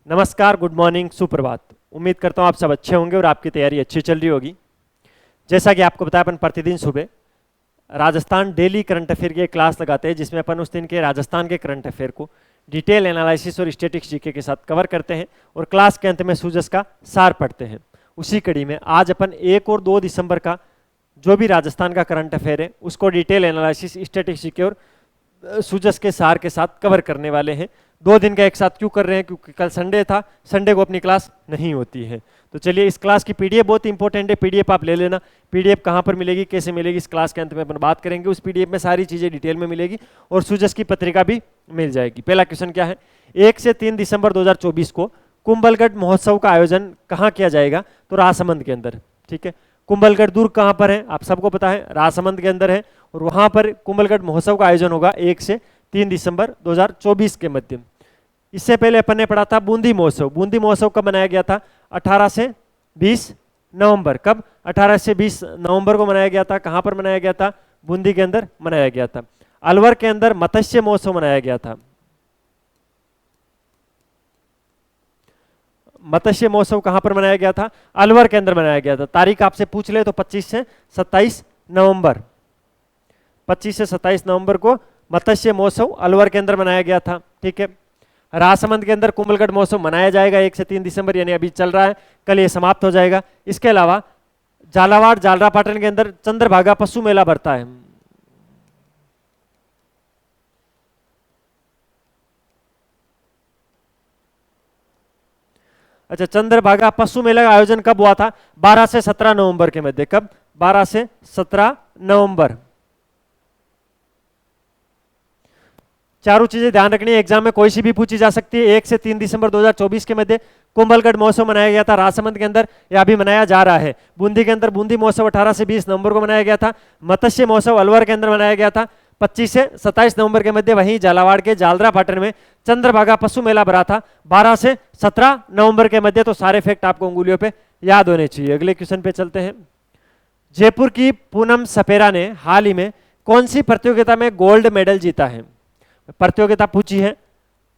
नमस्कार, good morning, सुप्रभात। उम्मीद करता हूँ आप सब अच्छे होंगे और आपकी तैयारी अच्छी चल रही होगी। जैसा कि आपको बताया, अपन प्रतिदिन सुबह राजस्थान डेली करंट अफेयर की एक क्लास लगाते हैं, जिसमें अपन उस दिन के राजस्थान के करंट अफेयर को डिटेल एनालिसिस और स्टैटिक्स जीके के साथ कवर करते हैं और क्लास के अंत में सूजस का सार पढ़ते हैं। उसी कड़ी में आज अपन 1 और 2 दिसंबर का जो भी राजस्थान का करंट अफेयर है उसको डिटेल एनालिसिस, स्टैटिक्स जीके और सूजस के सार के साथ कवर करने वाले हैं। 2 दिन का एक साथ क्यों कर रहे हैं? क्योंकि कल संडे था, संडे को अपनी क्लास नहीं होती है। तो चलिए, इस क्लास की पीडीएफ बहुत इंपॉर्टेंट है, पीडीएफ आप ले लेना। पीडीएफ कहाँ पर मिलेगी, कैसे मिलेगी, इस क्लास के अंत में अपन बात करेंगे। उस पीडीएफ में सारी चीज़ें डिटेल में मिलेगी और सूजस की पत्रिका भी मिल जाएगी। पहला क्वेश्चन क्या है? 1 से 3 दिसंबर 2024 को कुंभलगढ़ महोत्सव का आयोजन कहाँ किया जाएगा? तो राजसमंद के अंदर। ठीक है, कुंभलगढ़ दुर्ग कहाँ पर है? आप सबको पता है, राजसमंद के अंदर है और वहाँ पर कुंभलगढ़ महोत्सव का आयोजन होगा 1 से 3 दिसंबर 2024 के मध्य। इससे पहले अपन ने पढ़ा था बूंदी महोत्सव। बूंदी महोत्सव कब मनाया गया था? 18 से 20 नवंबर। कब? 18 से 20 नवंबर को मनाया गया था। कहाँ पर मनाया गया था? बूंदी के अंदर मनाया गया था। अलवर के अंदर मत्स्य महोत्सव मनाया गया था। मत्स्य महोत्सव कहाँ पर मनाया गया था? अलवर के अंदर मनाया गया था। तारीख आपसे पूछ ले तो 25 से 27 नवंबर। 25 से 27 नवंबर को मत्स्य महोत्सव अलवर के अंदर मनाया गया था। ठीक है, राजसमंद के अंदर कुंभलगढ़ महोत्सव मनाया जाएगा 1 से 3 दिसंबर, यानी अभी चल रहा है, कल ये समाप्त हो जाएगा। इसके अलावा झालावाड़ झालरापाटन के अंदर चंद्रभागा पशु मेला भरता है। अच्छा, चंद्रभागा पशु मेला का आयोजन कब हुआ था? 12 से 17 नवंबर के मध्य। कब? 12 से 17 नवंबर। चारों चीजें ध्यान रखनी है, एग्जाम में कोई सी भी पूछी जा सकती है। 1 से 3 दिसंबर 2024 के मध्य कुंभलगढ़ महोत्सव मनाया गया था राजसमंद के अंदर, या अभी मनाया जा रहा है। बूंदी के अंदर बूंदी महोत्सव 18 से 20 नवंबर को मनाया गया था। मत्स्य महोत्सव अलवर के अंदर मनाया गया था 25 से 27 नवंबर के मध्य। वहीं झालावाड़ के झालरापाटन में चंद्रभागा पशु मेला भरा था 12 से 17 नवंबर के मध्य। तो सारे फैक्ट आपको उंगलियों पे याद होने चाहिए। अगले क्वेश्चन पे चलते हैं। जयपुर की पूनम सपेरा ने हाल ही में कौन सी प्रतियोगिता में गोल्ड मेडल जीता है? प्रतियोगिता पूछी है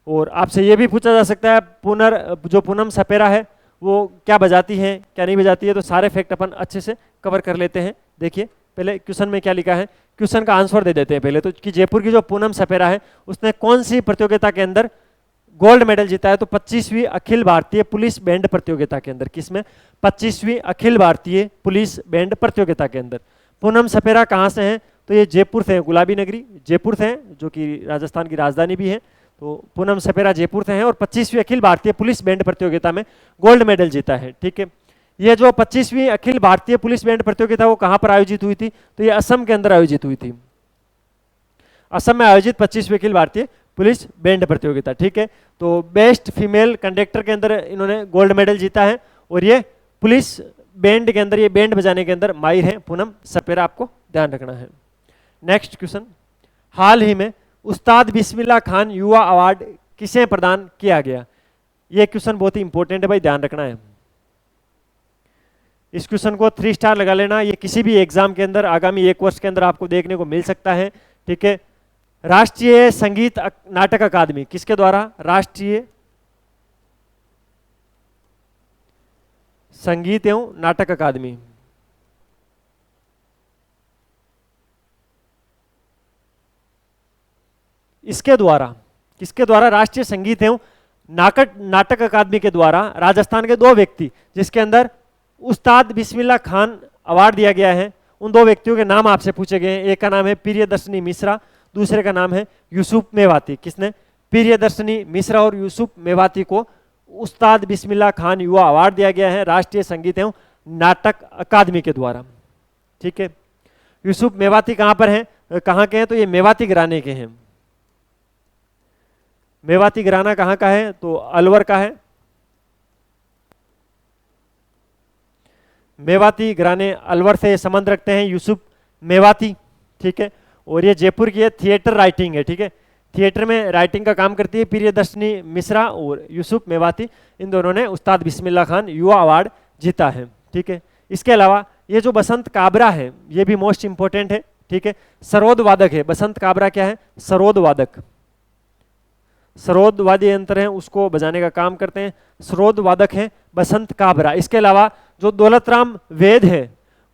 और आपसे यह भी पूछा जा सकता है जो पूनम सपेरा है वो क्या बजाती है, क्या नहीं बजाती है। तो सारे फैक्ट अपन अच्छे से कवर कर लेते हैं। देखिए, पहले क्वेश्चन में क्या लिखा है, क्वेश्चन का आंसर दे देते हैं पहले तो, कि जयपुर की जो पूनम सपेरा है उसने कौन सी प्रतियोगिता के अंदर गोल्ड मेडल जीता है? तो 25वीं अखिल भारतीय पुलिस बैंड प्रतियोगिता के अंदर। किसमें? 25वीं अखिल भारतीय पुलिस बैंड प्रतियोगिता के अंदर। पूनम सपेरा कहाँ से हैं? तो ये जयपुर से हैं, गुलाबी नगरी जयपुर से हैं, जो कि राजस्थान की राजधानी भी है। तो पूनम सपेरा जयपुर से हैं और 25वीं अखिल भारतीय पुलिस बैंड प्रतियोगिता में गोल्ड मेडल जीता है। ठीक है, ये जो 25वीं अखिल भारतीय पुलिस बैंड प्रतियोगिता वो कहाँ पर आयोजित हुई थी? तो ये असम के अंदर आयोजित हुई थी। असम में आयोजित 25वीं अखिल भारतीय पुलिस बैंड प्रतियोगिता। ठीक है, तो बेस्ट फीमेल कंडक्टर के अंदर इन्होंने गोल्ड मेडल जीता है और ये पुलिस बैंड के अंदर, ये बैंड बजाने के अंदर माहिर है पूनम सपेरा, आपको ध्यान रखना है। नेक्स्ट क्वेश्चन, हाल ही में उस्ताद बिस्मिल्लाह खान युवा अवार्ड किसे प्रदान किया गया? यह क्वेश्चन बहुत ही इंपॉर्टेंट है भाई, ध्यान रखना है। इस क्वेश्चन को 3 स्टार लगा लेना। ये किसी भी एग्जाम के अंदर आगामी 1 वर्ष के अंदर आपको देखने को मिल सकता है। ठीक है, राष्ट्रीय संगीत नाटक अकादमी किसके द्वारा? राष्ट्रीय संगीत एवं नाटक अकादमी। इसके द्वारा, किसके द्वारा? राष्ट्रीय संगीत एवं नाटक अकादमी के द्वारा राजस्थान के 2 व्यक्ति, जिसके अंदर उस्ताद बिस्मिल्लाह खान अवार्ड दिया गया है, उन 2 व्यक्तियों के नाम आपसे पूछे गए हैं। एक का नाम है प्रियदर्शनी मिश्रा, दूसरे का नाम है यूसुफ मेवाती। किसने? प्रियदर्शनी मिश्रा और यूसुफ मेवाती को उस्ताद बिस्मिल्लाह खान युवा अवार्ड दिया गया है राष्ट्रीय संगीत एवं नाटक अकादमी के द्वारा। ठीक है, यूसुफ मेवाती कहाँ पर हैं, कहाँ के हैं? तो ये मेवाती घराने के हैं। मेवाती घराना कहाँ का है? तो अलवर का है। मेवाती घराने अलवर से संबंध रखते हैं यूसुफ मेवाती। ठीक है, और ये जयपुर की है, थिएटर राइटिंग है। ठीक है, थिएटर में राइटिंग का काम करती है प्रियदर्शनी मिश्रा और यूसुफ मेवाती। इन दोनों ने उस्ताद बिस्मिल्लाह खान युवा अवार्ड जीता है। ठीक है, इसके अलावा ये जो बसंत काबरा है ये भी मोस्ट इंपॉर्टेंट है। ठीक है, सरोद वादक है। बसंत काबरा क्या है? सरोद वादक। सरोद वाद्य यंत्र हैं उसको बजाने का काम करते हैं, सरोद वादक हैं बसंत काबरा। इसके अलावा जो दौलतराम वेद है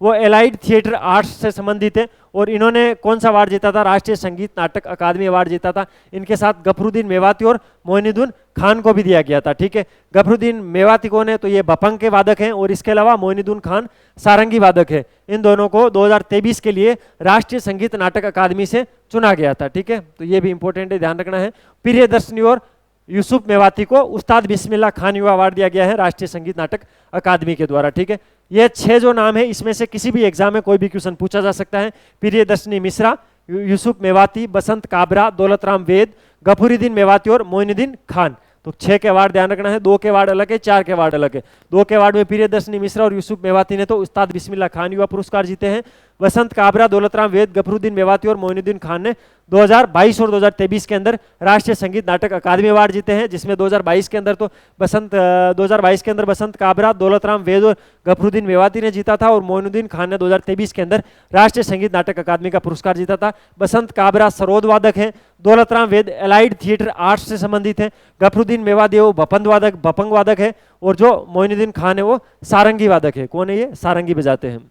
वो एलाइड थिएटर आर्ट्स से संबंधित है और इन्होंने कौन सा अवार्ड जीता था, राष्ट्रीय संगीत नाटक अकादमी अवार्ड जीता था। इनके साथ गफरुद्दीन मेवाती और मोइनुद्दीन खान को भी दिया गया था, ठीक है। गफरुद्दीन मेवाती कौन है, तो ये बपंग के वादक हैं और इसके अलावा मोइनुद्दीन खान सारंगी वादक है। इन दोनों को 2023 के लिए राष्ट्रीय संगीत नाटक अकादमी से चुना गया था, ठीक है। तो ये भी इंपॉर्टेंट है, ध्यान रखना है। प्रियदर्शनी और यूसुफ मेवाती को उस्ताद बिस्मिल्लाह खान युवा अवार्ड दिया गया है राष्ट्रीय संगीत नाटक अकादमी के द्वारा, ठीक है। ये 6 जो नाम है इसमें से किसी भी एग्जाम में कोई भी क्वेश्चन पूछा जा सकता है। प्रियदर्शनी मिश्रा, यूसुफ मेवाती, बसंत काबरा, दौलतराम वेद, गफरुद्दीन मेवाती और मोइनुद्दीन खान। तो 6 के अवार्ड ध्यान रखना है, 2 के अवार्ड अलग है, 4 के अवार्ड अलग है। 2 के अवार्ड में प्रियदर्शनी मिश्रा और यूसुफ मेवाती ने तो उस्ताद बिस्मिल्लाह खान युवा पुरस्कार जीते हैं। बसंत काबरा, दौलतराम वेद, गफरुद्दीन मेवाती और मोइनुद्दीन खान ने 2022 और 2023 के अंदर राष्ट्रीय संगीत नाटक अकादमी अवार्ड जीते हैं, जिसमें 2022 के अंदर तो बसंत काबरा, दौलतराम वेद और गफरुद्दीन मेवाती ने जीता था और मोइनुद्दीन खान ने 2023 के अंदर राष्ट्रीय संगीत नाटक अकादमी का पुरस्कार जीता था। बसंत काबरा सरोद वादक है, दौलतराम वेद एलाइड थिएटर आर्ट्स से संबंधित है, गफरुद्दीन मेवाती वो बपंग वादक है और जो मोइनुद्दीन खान है वो सारंगी वादक है। कौन है ये, सारंगी बजाते हैं।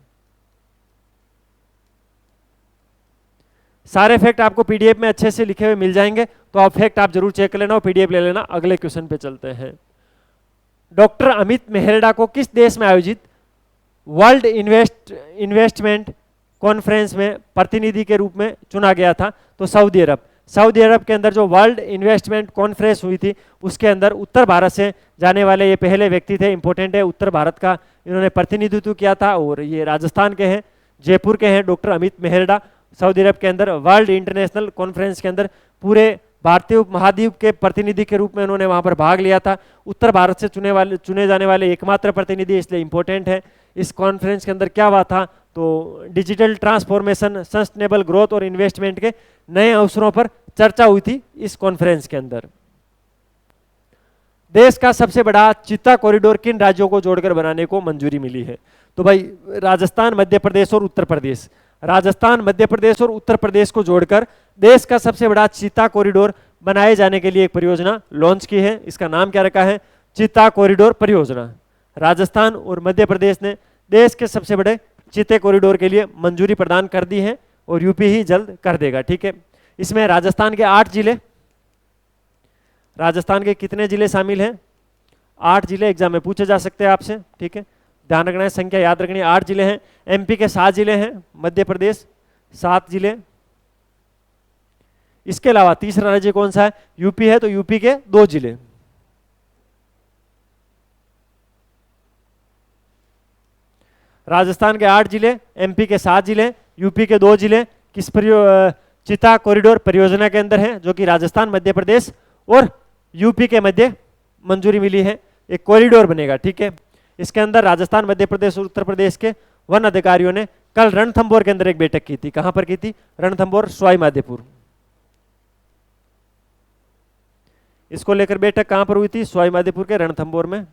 सारे फैक्ट आपको पीडीएफ में अच्छे से लिखे हुए मिल जाएंगे, तो आप फैक्ट आप जरूर चेक कर लेना और पीडीएफ ले लेना। अगले क्वेश्चन पे चलते हैं। डॉक्टर अमित मेहरडा को किस देश में आयोजित वर्ल्ड इन्वेस्टमेंट कॉन्फ्रेंस में प्रतिनिधि के रूप में चुना गया था, तो सऊदी अरब। सऊदी अरब के अंदर जो वर्ल्ड इन्वेस्टमेंट कॉन्फ्रेंस हुई थी उसके अंदर उत्तर भारत से जाने वाले ये पहले व्यक्ति थे, इंपॉर्टेंट है। उत्तर भारत का इन्होंने प्रतिनिधित्व किया था और ये राजस्थान के हैं, जयपुर के हैं डॉक्टर अमित मेहरडा। सऊदी अरब के अंदर वर्ल्ड इंटरनेशनल कॉन्फ्रेंस के अंदर पूरे भारतीय उपमहाद्वीप के प्रतिनिधि के रूप में उन्होंने वहां पर भाग लिया था। उत्तर भारत से चुने जाने वाले एकमात्र प्रतिनिधि, इसलिए इंपॉर्टेंट है। इस कॉन्फ्रेंस के अंदर क्या हुआ था, तो डिजिटल ट्रांसफॉर्मेशन, सस्टेनेबल ग्रोथ और इन्वेस्टमेंट के नए अवसरों पर चर्चा हुई थी इस कॉन्फ्रेंस के अंदर। देश का सबसे बड़ा चित्ता कॉरिडोर किन राज्यों को जोड़कर बनाने को मंजूरी मिली है, तो भाई राजस्थान, मध्य प्रदेश और उत्तर प्रदेश। राजस्थान, मध्य प्रदेश और उत्तर प्रदेश को जोड़कर देश का सबसे बड़ा चित्ता कॉरिडोर बनाए जाने के लिए एक परियोजना लॉन्च की है। इसका नाम क्या रखा है, चित्ता कॉरिडोर परियोजना। राजस्थान और मध्य प्रदेश ने देश के सबसे बड़े चित्ते कॉरिडोर के लिए मंजूरी प्रदान कर दी है और यूपी ही जल्द कर देगा, ठीक है। इसमें राजस्थान के 8 जिले, राजस्थान के कितने जिले शामिल हैं, 8 जिले एग्जाम में पूछे जा सकते हैं आपसे, ठीक है। ध्यान रखना है, संख्या याद रखनी है। 8 जिले हैं। एमपी के 7 जिले हैं, मध्य प्रदेश 7 जिले। इसके अलावा तीसरा राज्य कौन सा है, यूपी है, तो यूपी के 2 जिले। राजस्थान के 8 जिले, एमपी के 7 जिले, यूपी के 2 जिले किस चित्ता कॉरिडोर परियोजना के अंदर है, जो कि राजस्थान, मध्य प्रदेश और यूपी के मध्य मंजूरी मिली है। एक कॉरिडोर बनेगा, ठीक है। इसके अंदर राजस्थान, मध्य प्रदेश और उत्तर प्रदेश के वन अधिकारियों ने कल रणथंभौर के अंदर एक बैठक की थी। कहां पर की थी, रणथंभौर, सवाई माधोपुर। इसको लेकर बैठक कहां पर हुई थी, सवाई माधोपुर के रणथंभौर में।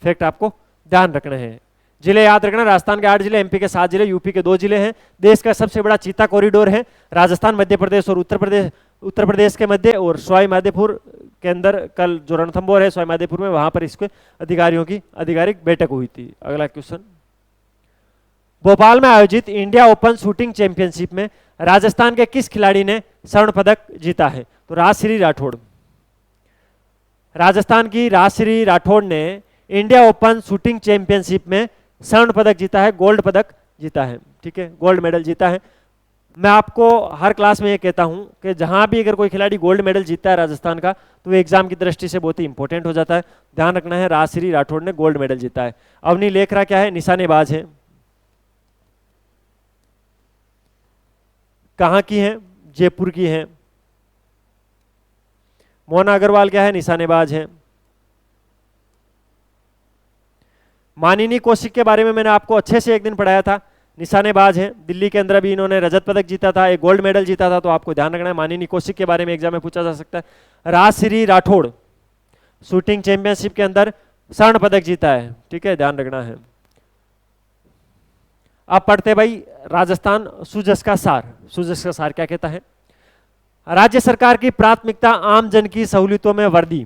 फैक्ट आपको ध्यान रखना है। जिले याद रखना, राजस्थान के 8 जिले, एमपी के 7 जिले, यूपी के 2 जिले हैं। देश का सबसे बड़ा चित्ता कॉरिडोर है राजस्थान, मध्य प्रदेश और उत्तर प्रदेश के मध्य और सवाई माधोपुर के अंदर कल जो रणथंभौर है सवाई माधोपुर में, वहां पर इसके अधिकारियों की आधिकारिक बैठक हुई थी। अगला क्वेश्चन, भोपाल में आयोजित इंडिया ओपन शूटिंग चैंपियनशिप में राजस्थान के किस खिलाड़ी ने स्वर्ण पदक जीता है, तो राजश्री राठौड़। राजस्थान की राजश्री राठौड़ ने इंडिया ओपन शूटिंग चैंपियनशिप में स्वर्ण पदक जीता है, गोल्ड पदक जीता है, ठीक है, गोल्ड मेडल जीता है। मैं आपको हर क्लास में ये कहता हूं कि जहां भी अगर कोई खिलाड़ी गोल्ड मेडल जीतता है राजस्थान का, तो वो एग्जाम की दृष्टि से बहुत ही इंपॉर्टेंट हो जाता है। ध्यान रखना है, राजश्री राठौड़ ने गोल्ड मेडल जीता है। अवनी लेखरा क्या है, निशानेबाज है। कहां की है, जयपुर की है। मोना अग्रवाल क्या है, निशानेबाज है। मानिनी कौशिक के बारे में मैंने आपको अच्छे से एक दिन पढ़ाया था, निशानेबाज है। दिल्ली के अंदर भी इन्होंने रजत पदक जीता था, एक गोल्ड मेडल जीता था, तो आपको ध्यान रखना है। मानिनी कौशिक के बारे में एग्जाम में पूछा जा सकता है। राजश्री राठौड़ शूटिंग चैंपियनशिप के अंदर स्वर्ण पदक जीता है, ठीक है, ध्यान रखना है। अब पढ़ते भाई राजस्थान सुजस का सार। सुजस का सार क्या कहता है? राज्य सरकार की प्राथमिकता आम जन की सहूलियतों में वृद्धि,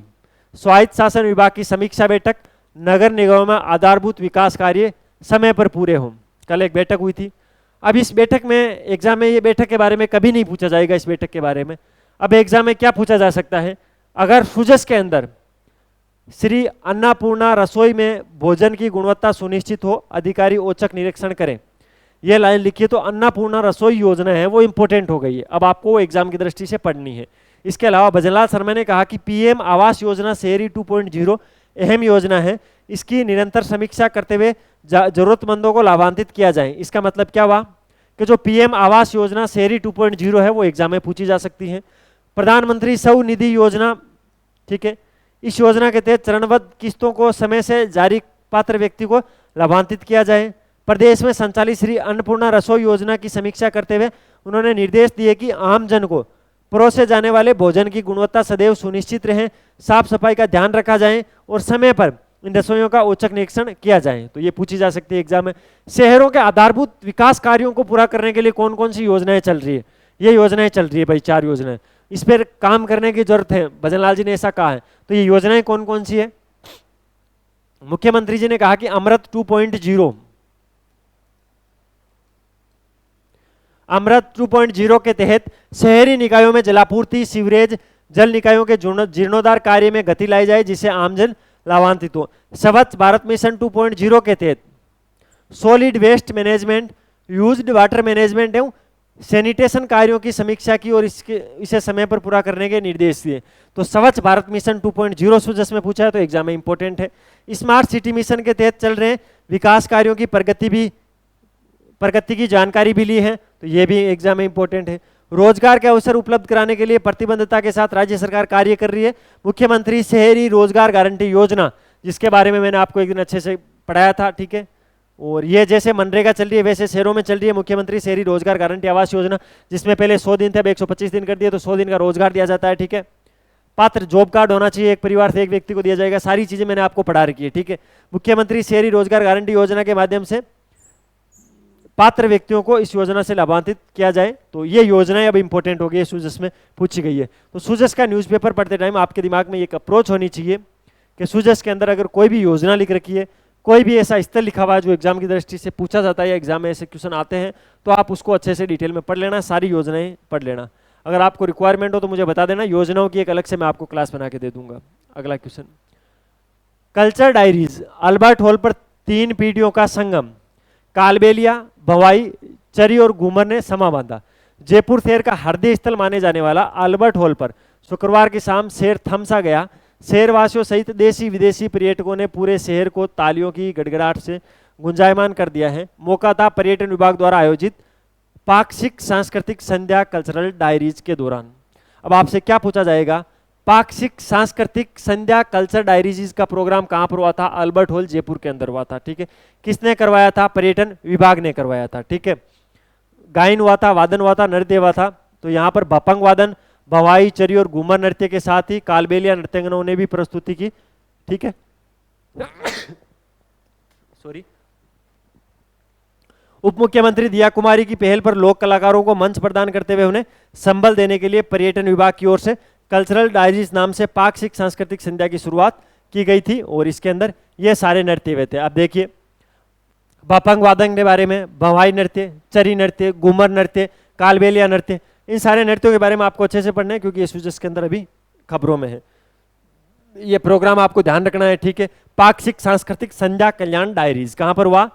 स्वायत्त शासन विभाग की समीक्षा बैठक, नगर निगमों में आधारभूत विकास कार्य समय पर पूरे हों। कल एक बैठक हुई थी। अब इस बैठक में एग्जाम में ये बैठक के बारे में कभी नहीं पूछा जाएगा इस बैठक के बारे में। अब एग्जाम में क्या पूछा जा सकता है? अगर सुजस के अंदर श्री अन्नपूर्णा रसोई में भोजन की गुणवत्ता सुनिश्चित हो, अधिकारी औचक निरीक्षण करें, ये लाइन लिखिए तो अन्नपूर्णा रसोई योजना है वो इंपॉर्टेंट हो गई है, अब आपको एग्जाम की दृष्टि से पढ़नी है। इसके अलावा भजनलाल शर्मा ने कहा कि पीएम आवास योजना शहरी 2.0 अहम योजना है, इसकी निरंतर समीक्षा करते हुए जरूरतमंदों को लाभान्वित किया जाए। इसका मतलब क्या हुआ कि जो पीएम आवास योजना शहरी 2.0 है वो एग्जाम में पूछी जा सकती है। प्रधानमंत्री स्वनिधि योजना, ठीक है, इस योजना के तहत चरणबद्ध किस्तों को समय से जारी पात्र व्यक्ति को लाभान्वित किया जाए। प्रदेश में संचालित श्री अन्नपूर्णा रसोई योजना की समीक्षा करते हुए उन्होंने निर्देश दिए कि आम जन को परोसे जाने वाले भोजन की गुणवत्ता सदैव सुनिश्चित रहे, साफ सफाई का ध्यान रखा जाए और समय पर इन रसोइयों का औचक निरीक्षण किया जाए। तो ये पूछी जा सकती है एग्जाम में। शहरों के आधारभूत विकास कार्यों को पूरा करने के लिए कौन कौन सी योजनाएं चल रही है? ये योजनाएं चल रही है भाई, 4 योजनाएं, इस पर काम करने की जरूरत है, भजनलाल जी ने ऐसा कहा है। तो ये योजनाएं कौन कौन सी है? मुख्यमंत्री जी ने कहा कि अमृत 2.0, अमृत 2.0 के तहत शहरी निकायों में जलापूर्ति, सीवरेज, जल निकायों के जीर्णोद्धार कार्य में गति लाई जाए जिससे आमजन लाभान्वित हो। स्वच्छ भारत मिशन 2.0 के तहत solid waste management, used water management एवं सैनिटेशन कार्यों की समीक्षा की और इसे समय पर पूरा करने के निर्देश दिए। तो स्वच्छ भारत मिशन 2.0 सुजस में पूछा है तो एग्जाम में इंपॉर्टेंट है। स्मार्ट सिटी मिशन के तहत चल रहे विकास कार्यों की प्रगति की जानकारी भी ली है, तो ये भी एग्जाम में इंपॉर्टेंट है। रोजगार के अवसर उपलब्ध कराने के लिए प्रतिबद्धता के साथ राज्य सरकार कार्य कर रही है। मुख्यमंत्री शहरी रोजगार गारंटी योजना, जिसके बारे में मैंने आपको एक दिन अच्छे से पढ़ाया था, ठीक है, और ये जैसे मनरेगा चल रही है वैसे शहरों में चल रही है मुख्यमंत्री शहरी रोजगार गारंटी आवास योजना, जिसमें पहले 100 दिन थे, अब 125 दिन कर दिया, तो 100 दिन का रोजगार दिया जाता है, ठीक है। पात्र जॉब कार्ड होना चाहिए, एक परिवार से एक व्यक्ति को दिया जाएगा। सारी चीजें मैंने आपको पढ़ा रखी है, ठीक है। मुख्यमंत्री शहरी रोजगार गारंटी योजना के माध्यम से पात्र व्यक्तियों को इस योजना से लाभान्वित किया जाए। तो ये योजनाएं अब इंपॉर्टेंट हो गई है, सुजस में पूछी गई है। तो सुजस का न्यूज़पेपर पढ़ते टाइम आपके दिमाग में एक अप्रोच होनी चाहिए कि सुजस के अंदर अगर कोई भी योजना लिख रखी है, कोई भी ऐसा स्तर लिखा हुआ है जो एग्जाम की दृष्टि से पूछा जाता है या एग्जाम में ऐसे क्वेश्चन आते हैं, तो आप उसको अच्छे से डिटेल में पढ़ लेना, सारी योजनाएं पढ़ लेना। अगर आपको रिक्वायरमेंट हो तो मुझे बता देना, योजनाओं की एक अलग से मैं आपको क्लास बना के दे दूंगा। अगला question, culture diaries, Albert hall पर 3 पीढ़ियों का संगम, कालबेलिया, भवाई, चरी और घूमर ने समा बांधा। जयपुर शहर का हृदय स्थल माने जाने वाला अल्बर्ट हॉल पर शुक्रवार की शाम शहर थम सा गया। शहरवासियों सहित देशी विदेशी पर्यटकों ने पूरे शहर को तालियों की गड़गड़ाहट से गुंजायमान कर दिया है। मौका था पर्यटन विभाग द्वारा आयोजित पाक्षिक सांस्कृतिक संध्या कल्चरल डायरीज के दौरान। अब आपसे क्या पूछा जाएगा, पाक्षिक सांस्कृतिक संध्या कल्चर डायरीज का प्रोग्राम कहाँ पर हुआ था? अल्बर्ट हॉल जयपुर के अंदर हुआ था, ठीक है। किसने करवाया था? पर्यटन विभाग ने करवाया था, ठीक है। गायन हुआ था, वादन हुआ था, नृत्य हुआ था। तो यहाँ पर भपंग वादन, भवाई, चरी और घूमर नृत्य के साथ ही कालबेलिया नृत्यांगनाओं ने भी प्रस्तुति की, ठीक है। सॉरी। उप मुख्यमंत्री दिया कुमारी की पहल पर लोक कलाकारों को मंच प्रदान करते हुए उन्हें संबल देने के लिए पर्यटन विभाग की ओर से कल्चरल डायरीज नाम से पाक्षिक सांस्कृतिक संध्या की शुरुआत की गई थी और इसके अंदर ये सारे नृत्य हुए थे। अब देखिए, भपंग वादन के बारे में, भवाई नृत्य, चरी नृत्य, घूमर नृत्य, कालबेलिया नृत्य, इन सारे नृत्यों के बारे में आपको अच्छे से पढ़ना है क्योंकि ये सुजस के अंदर अभी खबरों में है। ये प्रोग्राम आपको ध्यान रखना है, ठीक है। पाक्षिक सांस्कृतिक संध्या कल्याण डायरीज कहां पर हुआ?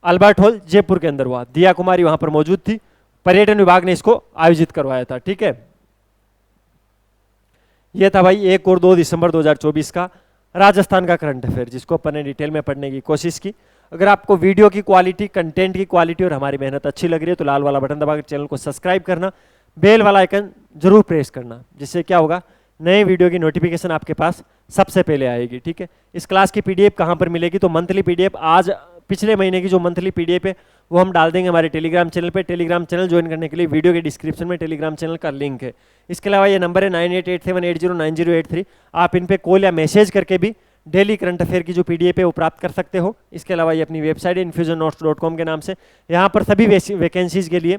अल्बर्ट हॉल जयपुर के अंदर हुआ। दिया कुमारी वहां पर मौजूद थी, पर्यटन विभाग ने इसको आयोजित करवाया था, ठीक है। यह था भाई 1 और 2 दिसंबर 2024 का राजस्थान का करंट अफेयर, जिसको अपन ने डिटेल में पढ़ने की कोशिश की। अगर आपको वीडियो की क्वालिटी, कंटेंट की क्वालिटी और हमारी मेहनत अच्छी लग रही है तो लाल वाला बटन दबाकर चैनल को सब्सक्राइब करना, बेल वाला आइकन जरूर प्रेस करना, जिससे क्या होगा, नए वीडियो की नोटिफिकेशन आपके पास सबसे पहले आएगी, ठीक है। इस क्लास की पीडीएफ कहाँ पर मिलेगी? तो मंथली पीडीएफ आज पिछले महीने की जो मंथली पीडीएफ है वो हम डाल देंगे हमारे टेलीग्राम चैनल पे। टेलीग्राम चैनल ज्वाइन करने के लिए वीडियो के डिस्क्रिप्शन में टेलीग्राम चैनल का लिंक है। इसके अलावा ये नंबर है 9887809083, आप इन पे कॉल या मैसेज करके भी डेली करंट अफेयर की जो पीडीएफ है वो प्राप्त कर सकते हो। इसके अलावा ये अपनी वेबसाइट है infusionnotes.com के नाम से, यहाँ पर सभी वैकेंसीज के लिए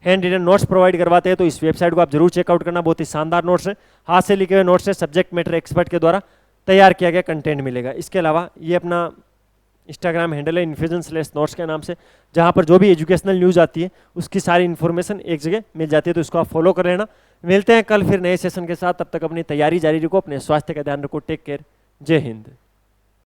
हैंड रिटन नोट्स प्रोवाइड करवाते हैं, तो इस वेबसाइट को आप जरूर चेकआउट करना। बहुत ही शानदार नोट्स है, हाथ से लिखे हुए नोट्स है, सब्जेक्ट मैटर एक्सपर्ट के द्वारा तैयार किया गया कंटेंट मिलेगा। इसके अलावा ये अपना इंस्टाग्राम हैंडल है infusion/notes के नाम से, जहाँ पर जो भी एजुकेशनल न्यूज़ आती है उसकी सारी इन्फॉर्मेशन एक जगह मिल जाती है, तो इसको आप फॉलो कर लेना। मिलते हैं कल फिर नए सेशन के साथ, तब तक अपनी तैयारी जारी रखो, अपने स्वास्थ्य का ध्यान रखो। टेक केयर, जय हिंद।